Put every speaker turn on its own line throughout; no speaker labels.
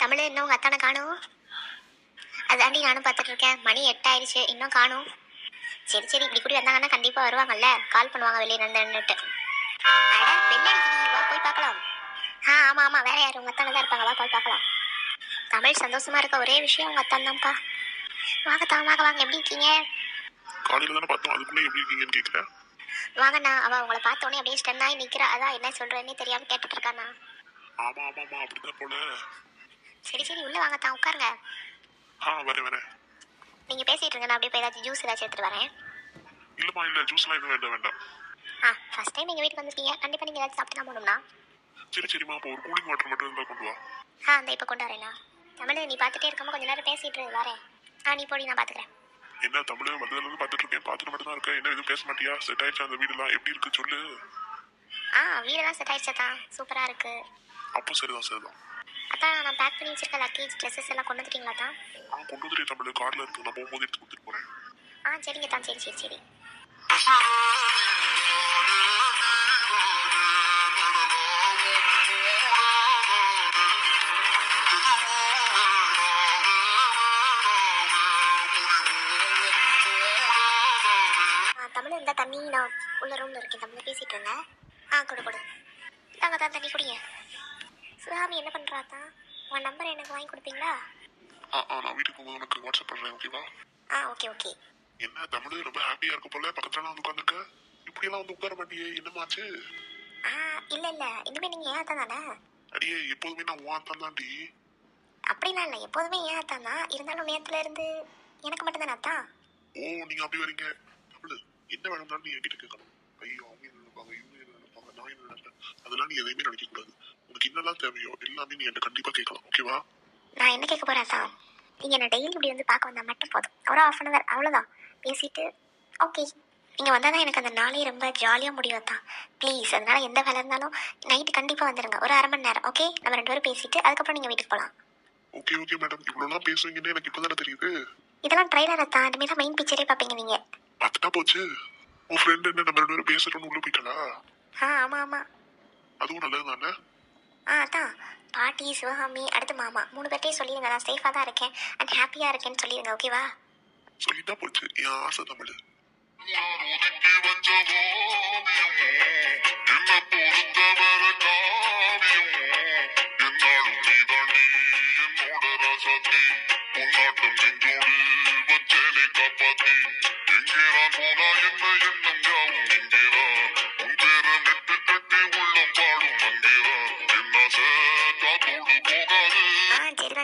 தமிழ் இன்னும் உங்கள் அத்தானை காணும். அதாண்டி நானும் பார்த்துட்டு இருக்கேன். மணி 8 ஆயிடுச்சு, இன்னும் காணும். சரி சரி, இப்படி கூடி வந்தாங்கன்னா கண்டிப்பாக வருவாங்கல்ல, கால் பண்ணுவாங்க வெளியே நின்றுட்டு. அட வெளியே அடிக்கடி வா போய் பார்க்கலாம். ஆமாம் ஆமாம், வேற யார் உங்கள் அத்தானை தான் இருப்பாங்க, வா போய் பார்க்கலாம். தமிழ் சந்தோஷமா இருக்க ஒரே விஷயம் உங்கள் அத்தான் தான்ப்பா. வாங்க வாங்க வாங்க, எப்படி இருக்கீங்க?
காலையில தானே பார்த்தோம், அதுக்குள்ளே எப்படி இருக்கீங்கன்னு கேட்குறேன்.
வாங்கண்ணா, அவள் உங்களை பார்த்தோன்னே அப்படியே ஸ்டன்னாகி நிற்கிறா. அதான் என்ன சொல்கிறேன்னே தெரியாமல் கேட்டுட்டு இருக்காண்ணா.
ஆமா ஆமாம்மா, அப்படிதான் போல.
சரி சரி, உள்ளே வாங்க தான், உட்காருங்க.
வரேன்.
நீங்கள் பேசிகிட்டு இருங்க, நான் அப்படியே போய் ஏதாச்சும் ஜூஸ் ஏதாச்சும் எடுத்துகிட்டு வரேன்.
இல்லைம்மா, இல்லை ஜூஸ்லாம் எதுவும் வேண்டாம்.
ஃபர்ஸ்ட் டைம் எங்கள் வீட்டுக்கு வந்திருக்கீங்க, கண்டிப்பாக நீங்கள் ஏதாச்சும் சாப்பிட்டு தான் போகணும்னா.
சரிம்மா, அப்போ ஒரு கூலிங் வாட்டர் மட்டும் இருந்தால் கொண்டு வா.
அந்த இப்போ கொண்டு வரேண்ணா. தமிழ் நீ பார்த்துட்டே இருக்காம கொஞ்ச நேரம் பேசிட்டு வரேன். நீ போடி, நான் பார்த்துக்கிறேன்.
என்ன தமிழ் வந்ததுலேருந்து பார்த்துட்டு இருக்கேன், பார்த்துட்டு மட்டும் தான் இருக்கேன். என்ன எதுவும் பேச மாட்டியா? செட் ஆயிடுச்சு அந்த வீடுலாம், எப்படி இருக்கு சொல்லு.
வீடெல்லாம் செட் ஆயிடுச்சு தான், சூப்பராக இருக்கு.
அப்போ சரிதான்.
அதான் நான் பேக் பண்ணி வச்சிருக்க லக்கேஜ் ட்ரெஸ்ஸஸ் எல்லாம் கொண்டு வந்துட்டீங்களா தான்?
கொண்டு வந்துட்டேன் தமிழ், கார்டில் இருக்கு, நான் போகும்போது எடுத்து கொடுத்துட்டு போகிறேன்.
சரிங்க தான், சரி. தமிழ் இந்த தண்ணி நான் உள்ள ரூமில் இருக்கேன், தமிழ் பேசிகிட்டு இருந்தேன். கொடு நாங்க தான் தண்ணி குடிங்க. சுகாமி என்ன பண்ணுறா தான்? உங்கள் நம்பர் எனக்கு வாங்கி கொடுப்பீங்களா?
நான் வீட்டுக்கு போகும்போது உனக்கு வாட்ஸ்அப் பண்ணுறேன், ஓகேவா?
ஓகே.
என்ன தமிழ் ரொம்ப ஹாப்பியாக இருக்க போல, பக்கத்துல வந்து உட்காந்துருக்க. இப்படியெல்லாம் வந்து உட்கார மாட்டியே, என்னமாச்சு?
இல்லை இனிமேல் நீங்கள் ஏன் அத்தான் தானே?
அடியே, எப்போதுமே நான் வாத்தான் தாண்டி.
அப்படிலாம் இல்லை, எப்போதுமே ஏன் அத்தான் தான். இருந்தாலும் நேரத்துல இருந்து எனக்கு மட்டும் தானே அத்தான்.
நீங்க அப்படி வரீங்க. தமிழ் என்ன வேணும்னாலும் நீ என்கிட்ட கேட்கணும். ஐயோ, அவங்க என்ன நினைப்பாங்க, இவங்க என்ன நினைப்பாங்க, நான் என்ன நினைப்பேன், அதெல்லாம் நீ எதையுமே நினைக்க கூடாது. உனக்கு என்னெல்லாம் தேவையோ எல்லாமே நீ என்கிட்ட கண்டிப்பா கேட்கலாம், ஓகேவா?
நான் என்ன கேட்க போறேன் தான், நீங்க என்ன டெய்லி இப்படி வந்து பார்க்க வந்தா மட்டும் போதும். ஒரு 1/2 hour அவ்வளோதான் பேசிட்டு ஓகே. நீங்கள் வந்தால் தான் எனக்கு அந்த நாளே ரொம்ப ஜாலியாக முடியும் தான். ப்ளீஸ், அதனால எந்த வேலை இருந்தாலும் நைட்டு கண்டிப்பாக வந்துடுங்க, ஒரு 1/2 மணி நேரம். ஓகே, நம்ம 2 பேரும் பேசிட்டு அதுக்கப்புறம் நீங்கள் வீட்டுக்கு போகலாம்.
ஓகே மேடம், இவ்வளோலாம் பேசுவீங்கன்னு எனக்கு இப்போ தானே தெரியுது.
இதெல்லாம் ட்ரைலரை தான், இனிமேல் தான் மெயின் பிக்சரே பார்ப்பீங்க நீங்கள்.
பார்த்துட்டா போச்சு. உன் ஃப்ரெண்ட் என்ன நம்ம 2 பேரும் பேசுறோன்னு உள்ள போயிட்டாளா?
ஆமாம்.
அதுவும் நல்லது தானே.
அதான் பாட்டி, சிவகாமி, அடுத்து மாமா 3 பேர்ட்டையும் சொல்லிடுங்க, நான் சேஃபாக தான் இருக்கேன் அண்ட் ஹாப்பியாக இருக்கேன்னு சொல்லிடுங்க, ஓகேவா?
சொல்லிட்டா போச்சு, என் ஆசை தமிழ்.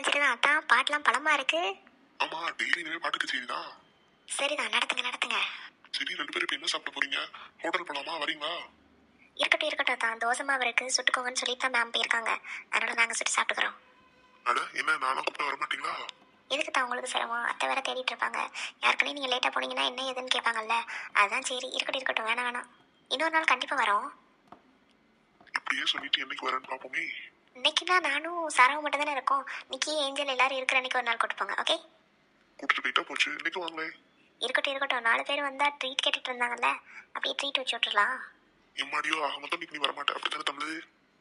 சரிதான், அதான் பாட்டெல்லாம் பலமா இருக்கு.
ஆமா, டெய்லி பாட்டுக்கு சரிதான்.
சரிதான், நடத்துங்க.
சரி, 2 பேரும் இப்ப என்ன சாப்பிட போறீங்க? ஹோட்டல் போலாமா, வரீங்களா?
இருக்கட்டும் தான், தோசை மாவு இருக்கு, சுட்டுக்கோங்கன்னு சொல்லிட்டு தான் மேம் போயிருக்காங்க. அதனால நாங்க சுட்டு சாப்பிட்டுக்கிறோம்.
அட என்ன, நானா கூப்பிட வர மாட்டீங்களா?
எதுக்கு தான் உங்களுக்கு சிரமம்? அத்தை வேற தேடிட்டு இருப்பாங்க. யாருக்குனே நீங்க லேட்டா போனீங்கன்னா என்ன ஏதுன்னு கேட்பாங்கல்ல. அதான் சரி, இருக்கட்டும், வேணாம். இன்னொரு நாள் கண்டிப்பா வரோம்.
இப்படியே சொல்லிட்டு என்னைக்கு வரேன்னு பாப்போமே.
இன்னைக்குன்னா நானும் சாராவும் மட்டும் தானே இருக்கோம். நிக்கி, ஏஞ்சல் எல்லாரும் இருக்கிற அன்னைக்கு ஒரு நாள் கூட்டுப்பாங்க, ஓகே?
கூட்டிட்டு போயிட்டா போச்சு, இன்னைக்கு வாங்களே.
இருக்கட்டும், 4 பேர் வந்தா ட்ரீட் கேட்டுட்டு இருந்தாங்கல்ல, அப்படியே ட்ரீட் வச்சு விட்டுறலாம்.
எம்மாடியோ, ஆக மொத்தம் நீ வரமாட்டேன் அப்படித்தானே தமிழ்?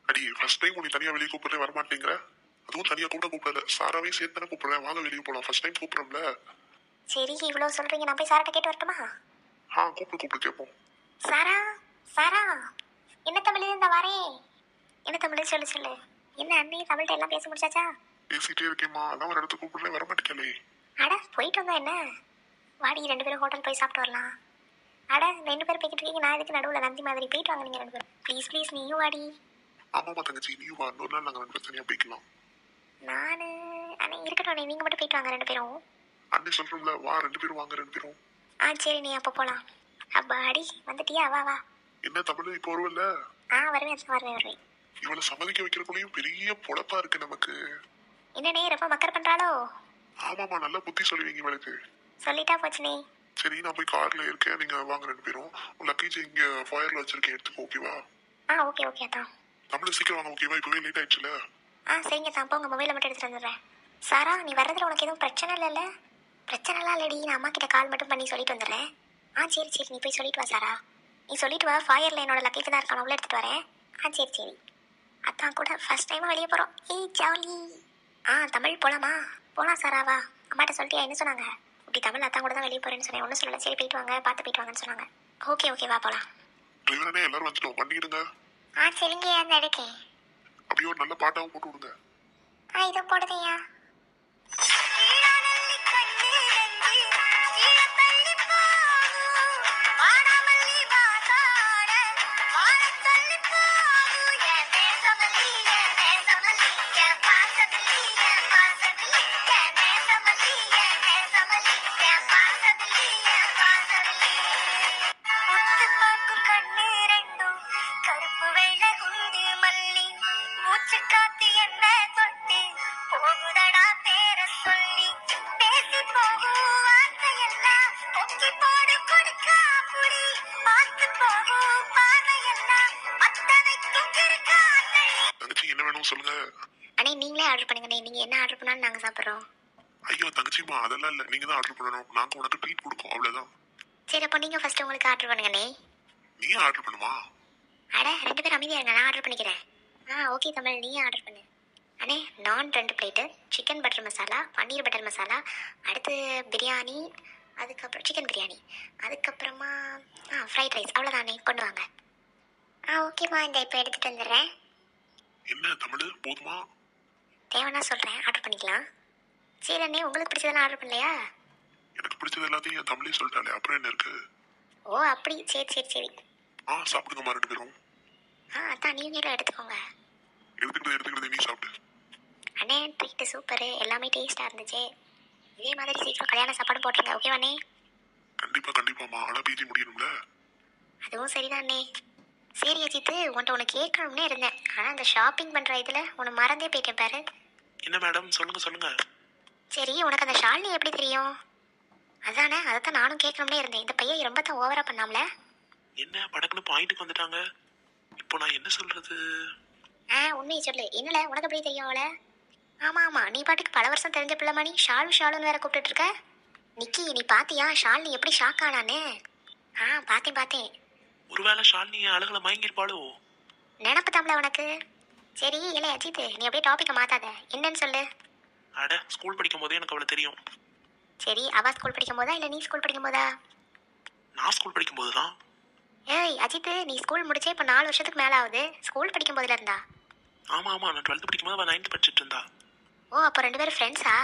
அடி, ஃபர்ஸ்ட் டைம் உன்னை தனியா வெளியே கூப்பிடுறேன், வரமாட்டேங்கிற. அதுவும் தனியா கூப்பிடல, சாராவையும் சேர்த்து தானே கூப்பிடுறேன். வாங்க வெளியே போலாம், ஃபர்ஸ்ட் டைம் கூப்பிடுறோம்ல. சரி,
இவ்வளவு சொல்றீங்க, நான் போய் சாராட்ட கேட்டு வரட்டுமா?
கூப்பிடு கேட்போம்.
சாரா என்ன தமிழ் இருந்தா வரேன். என்ன தமிழ் சொல்லு. என்ன அன்னைக்கு தமிழ்கிட்ட எல்லாம் பேச முடிச்சாச்சா?
பேசிட்டே இருக்கேம்மா, அதான் ஒரு இடத்துக்கு கூப்பிடுறேன், வரமாட்டேக்கலே.
அட போயிட்டு வந்தா என்ன, வாடி 2 பேரும் ஹோட்டல் போய் சாப்பிட்டு வரலாம். அட 2 பேரும் போய்கிட்டு இருக்கீங்க, நான் இதுக்கு நடுவில் நந்தி மாதிரி. போயிட்டு வாங்க நீங்க 2 பேரும். ப்ளீஸ் நீயும் வாடி.
ஆமாம்மா தங்கச்சி, நீயும் வா, இன்னொரு நாள் நாங்கள் 2 பேரும் தனியாக போய்க்கலாம்.
நான் அண்ணே இருக்கட்டும், நீங்க மட்டும் போயிட்டு வாங்க 2 பேரும்.
அண்ணே சொல்றோம்ல, வா 2 பேரும் வாங்க 2 பேரும்.
சரி, நீ அப்போ போலாம். அப்பாடி வந்துட்டியா, வா.
என்ன தமிழ், இப்போ வருவல்ல?
வருவேன்.
இவளை சம்மதிக்க வைக்கிறக்குள்ளேயும் பெரிய பொழப்பா இருக்கு நமக்கு.
என்னண்ணே ரொம்ப மக்கர் பண்றாளோ?
ஆமாமா, நல்லா புத்தி சொல்லுவீங்க இவளுக்கு.
சொல்லிட்டா போச்சுனே.
சரி, நான் போய் கார்ல இருக்கேன், நீங்க வாங்க 2 பேரும். உன் லக்கேஜ் இங்க ஃபயர்ல வச்சிருக்கேன், எடுத்துக்கோ, ஓகேவா?
ஓகே தான்.
தமிழ் சீக்கிரம் வாங்க, ஓகேவா? இப்பவே லேட் ஆயிடுச்சுல.
சரிங்க தான், போங்க, மொபைலை மட்டும் எடுத்துட்டு வந்துடுறேன். சாரா, நீ வர்றதுல உனக்கு எதுவும் பிரச்சனை இல்லைல்ல? பிரச்சனைலாம் இல்லடி, நான் அம்மா கிட்ட கால் மட்டும் பண்ணி சொல்லிட்டு வந்துடுறேன். சரி, நீ போய் சொல்லிட்டு வா சாரா. நீ சொல்லிட்டு வா, ஃபயரில் என்னோட லக்கேஜ் தான் இருக்கான, உள்ள எடுத்துட்டு வரேன். சரி. அதான் கூட ஃபர்ஸ்ட் டைமாக வெளியே போகிறோம். ஜாலி. தமிழ் போலாமா? போலாம் சாராவா. அம்மாட்ட சொல்லிட்டியா? என்ன சொன்னாங்க? இப்படி தமிழ் அத்தான் கூட தான் வெளியே போறேன்னு சொன்னேன். ஒன்றும் சொல்லலை. சரி போயிட்டு வாங்க, பார்த்து போயிட்டு வாங்கன்னு சொன்னாங்க. ஓகே ஓகே வா போலாம்.
டிரைவரனே எல்லாரும் வந்துட்டோம், பண்ணிடுங்க.
சரிங்க அந்த எடுக்கேன்.
அப்படியே ஒரு நல்ல பாட்டாவும் போட்டு விடுங்க.
இதோ போடுதையா.
தங்கச்சி என்ன வேணும் சொல்லுங்க.
அண்ணே நீங்களே ஆர்டர் பண்ணுங்கண்ணே. நீங்க என்ன ஆர்டர் பண்ணாலும் நாங்க சாப்பிடுறோம்.
ஐயோ தங்கச்சிமா, அதெல்லாம் இல்ல, நீங்க தான் ஆர்டர் பண்ணணும். நாங்க உனக்கு ட்ரீட் கொடுப்போம், அவ்வளவுதான்.
சரி அப்போ நீங்க ஃபர்ஸ்ட் உங்களுக்கு ஆர்டர் பண்ணுங்கண்ணே.
நீ ஆர்டர் பண்ணுமா?
அட 2 பேரும் அமைதியா இருங்க, நான் ஆர்டர் பண்ணிக்கிறேன். ஓகே தமிழ், நீயே ஆர்டர் பண்ணு. அண்ணே நான் 2 பிளேட்டு, சிக்கன் பட்டர் மசாலா, பன்னீர் பட்டர் மசாலா, அடுத்து பிரியாணி, அதுக்கப்புறம் சிக்கன் பிரியாணி, அதுக்கப்புறமா ஃப்ரைட் ரைஸ், அவ்வளோதானே கொண்டு வாங்க. ஓகேம்மா, இந்த இப்போ எடுத்துகிட்டு வந்துடுறேன்.
என்ன தமிழ் போதுமா?
தேவைன்னா சொல்கிறேன், ஆர்டர் பண்ணிக்கலாம். சரி அண்ணே, உங்களுக்கு பிடிச்சதெல்லாம் ஆர்டர் பண்ணலையா?
எனக்கு பிடிச்சது எல்லாத்தையும் என் தமிழே சொல்லிட்டாலே, அப்புறம் என்ன இருக்கு?
ஓ அப்படி, சரி சரி சரி.
சாப்பிடுங்கம்மா 2 பேரும்.
அதான் நீங்களும் எடுத்துக்கோங்க.
எடுத்துக்கிறது நீ சாப்பிடு.
அண்ணே ட்ரீட்டு சூப்பரு, எல்லாமே டேஸ்ட்டாக இருந்துச்சு. இதே மாதிரி சீக்கிரம் கல்யாண சாப்பாடு போட்டுருங்க, ஓகேவாண்ணே?
கண்டிப்பாமா, ஆனால் பிஜி முடியணும்ல.
அதுவும் சரிதானே. சரி அஜித்து, உன்ட்ட உனக்கு கேட்கணும்னே இருந்தேன். ஆனால் அந்த ஷாப்பிங் பண்ணுற இதில் உன்னை மறந்தே போயிட்டேன் பாரு.
என்ன மேடம், சொல்லுங்க.
சரி உனக்கு அந்த ஷாலினி எப்படி தெரியும்? அதானே, அதைத்தான் நானும் கேட்கணும்னே இருந்தேன். இந்த பையன் ரொம்ப தான் ஓவரா பண்ணாமல.
என்ன படக்குன்னு பாயிண்ட்டுக்கு வந்துட்டாங்க. இப்போ நான் என்ன சொல்றது?
உண்மையை சொல்லு, என்னல உனக்கு எப்படி தெரியும் அவளை? ஆமா நீ பாட்டுக்கு பல வருஷம் தெரிஞ்ச பிள்ளை மணி ஷாலுன்னு வேற கூப்பிட்டு இருக்க. நிக்கி நீ பாத்தியா ஷாலினி எப்படி ஷாக் ஆனானே? பார்த்தேன்.
ஒருவேளை ஷாலினி அழகுல மயங்கிருப்பாளோ?
நினப்பு தாம்ல உனக்கு. சரி இல்லை அஜித், நீ அப்படியே டாபிக்கை மாத்தாத, என்னன்னு சொல்லு.
அட ஸ்கூல் படிக்கும் போதே எனக்கு அவளை தெரியும்.
சரி அவ ஸ்கூல் படிக்கும் போதா இல்லை நீ ஸ்கூல் படிக்கும் போதா?
நான் ஸ்கூல் படிக்கும் போதுதான்.
ஏய் அஜித், நீ ஸ்கூல் முடிச்சே இப்போ 4 வருஷத்துக்கு மேலே ஆகுது. ஸ்கூல் படிக்கும் போதுல இருந்தா?
ஆமா நான் 12th படிக்கும் போது அவள் 9th படிச்சுட்டு இருந்தா.
ஓ அப்போ 2 பேரும் ஃப்ரெண்ட்ஸா?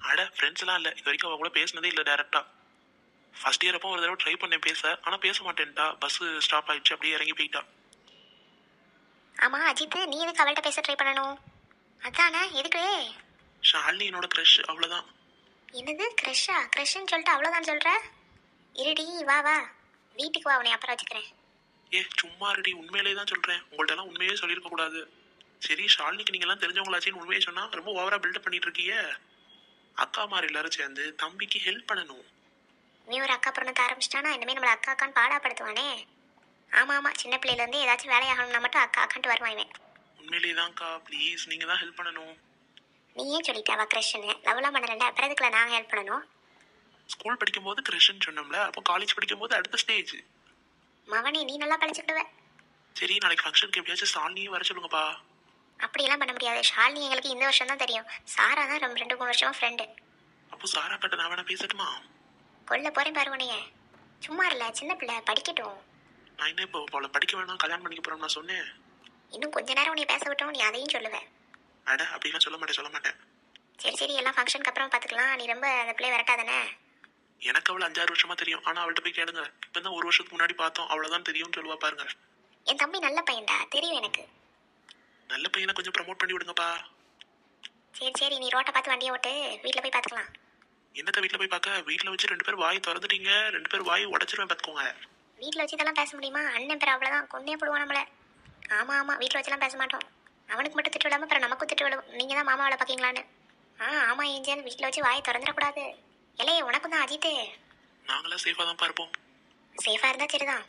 அட ஃப்ரெண்ட்ஸ் எல்லாம் இல்லை, இது வரைக்கும் அவ கூட பேசினதே இல்லை டேரக்டா. ஃபர்ஸ்ட் இயர் அப்போ ஒரு தடவை ட்ரை பண்ணேன் பேச, ஆனால் பேச மாட்டேன்ட்டா. பஸ் ஸ்டாப் ஆயிடுச்சு, அப்படியே இறங்கி போயிட்டா.
ஆமா அஜித், நீ எதுக்கு அவள்கிட்ட பேச ட்ரை பண்ணணும்? அதானே எதுக்கு?
ஷாலினி என்னோட க்ரஷ், அவ்வளோதான்.
என்னது க்ரஷ்ஷா? க்ரஷ்ன்னு சொல்லிட்டு அவ்வளோதான் சொல்கிற? இருடி வா வீட்டுக்கு வா, உன்னை அப்புறம் வச்சுக்கிறேன்.
சும்மா ரெடி, உண்மையிலே தான் சொல்கிறேன். உங்கள்கிட்டலாம் உண்மையே சொல்லியிருக்க கூடாது. சரி ஷாலினிக்கு நீங்கள்லாம் தெரிஞ்சவங்களாச்சின்னு உண்மையை சொன்னால் ரொம்ப ஓவராக பில்டப் பண்ணிட்டு இருக்கீங்க. அக்கா மாதிரி எல்லாரும் சேர்ந்து தம்பிக்கு ஹெல்ப் பண்ணணும்.
நீ ஒரு அக்கா பிறந்தக்க ஆரம்பிச்சிட்டானா இனிமேல் நம்மளை அக்கா அக்கான்னு பாடாப்படுத்துவானே. ஆமாம் சின்ன பிள்ளையிலேருந்து ஏதாச்சும் வேலையாகணும்னா மட்டும் அக்கா அக்கான்ட்டு வருவான் இவன்.
உண்மையிலே தான்க்கா, ப்ளீஸ் நீங்கள் தான் ஹெல்ப் பண்ணணும்.
நீ ஏன் சொல்லிட்டா அவள் க்ரஷ்ன்னு? லவ்லாம் பண்ணலண்டா, அப்புறம் இதுக்குள்ள நாங்கள் ஹெல்ப் பண்ணணும்?
ஸ்கூல் படிக்கும் போது க்ரஷ்ன்னு சொன்னோம்ல, அப்போ காலேஜ் படிக்கும் போது அடுத்த ஸ்டேஜ்.
மவனே நீ நல்லா பழிச்சுக்கிடுவ.
சரி நாளைக்கு ஃபங்க்ஷனுக்கு எப்படியாச்சும் ஷாலினியும் வர சொல்லுங்கப்பா.
அப்படியெல்லாம் பண்ண முடியாது. ஷாலினி எங்களுக்கு இந்த வருஷம் தான் தெரியும். சாரா தான் 2-3 வருஷமா ஃப்ரெண்டு.
அப்போ சாரா கிட்ட நான் வேணா பேசட்டுமா?
கொல்ல போறேன் பாருவனைய. சும்மா இல்ல, சின்ன பிள்ளை படிக்கட்டும்.
நான் என்ன இப்போ அவளை படிக்க வேணாம் கல்யாணம் பண்ணிக்க போறோம் நான் சொன்னேன்.
இன்னும் கொஞ்ச நேரம் உன்னை பேச விட்டோம், நீ அதையும் சொல்லுவேன்.
அட அப்படிலாம் சொல்ல மாட்டேன்.
சரி எல்லாம் ஃபங்க்ஷனுக்கு அப்புறம் பார்த்துக்கலாம். நீ ரொம்ப அந்த பிள்ளை விரட்டாதானே?
எனக்கு அவளை 5-6 வருஷமா தெரியும். ஆனா அவள்கிட்ட போய் கேளுங்க, இப்போ தான் 1 வருஷத்துக்கு முன்னாடி பார்த்தோம், அவ்வளோதான் தெரியும்னு சொல்லுவா பாருங்க.
என் தம்பி நல்ல பையன்டா, தெரியும் எனக்கு.
நல்ல பையனை கொஞ்சம் ப்ரமோட் பண்ணி விடுங்கப்பா.
சரி நீ ரோட்டை பார்த்து வண்டியை ஓட்டு, வீட்டில் போய் பார்த்துக்கலாம்.
என்னத்த வீட்டில் போய் பார்க்க? வீட்டில் வச்சு 2 பேர் வாய் திறந்துட்டீங்க, 2 பேர் வாய் உடச்சிருவேன் பார்த்துக்கோங்க.
வீட்டில் வச்சு இதெல்லாம் பேச முடியுமா? அண்ணன் பேர் அவ்வளோதான், கொன்னே போடுவான் நம்மளை. ஆமாம் வீட்டில் வச்சுலாம் பேச மாட்டோம். அவனுக்கு மட்டும் திட்டு விடாமல் அப்புறம் நமக்கும் திட்டு விடும். நீங்கள் தான் மாமாவில் பார்க்கீங்களான்னு. ஆமாம் ஏஞ்சல், வீட்டில் வச்சு வாயை திறந்துடக்கூடாது. இலையே உனக்கும் தான் அஜித்து.
நாங்களாம் சேஃபாக தான் பார்ப்போம்.
சேஃபாக இருந்தால் சரிதான்.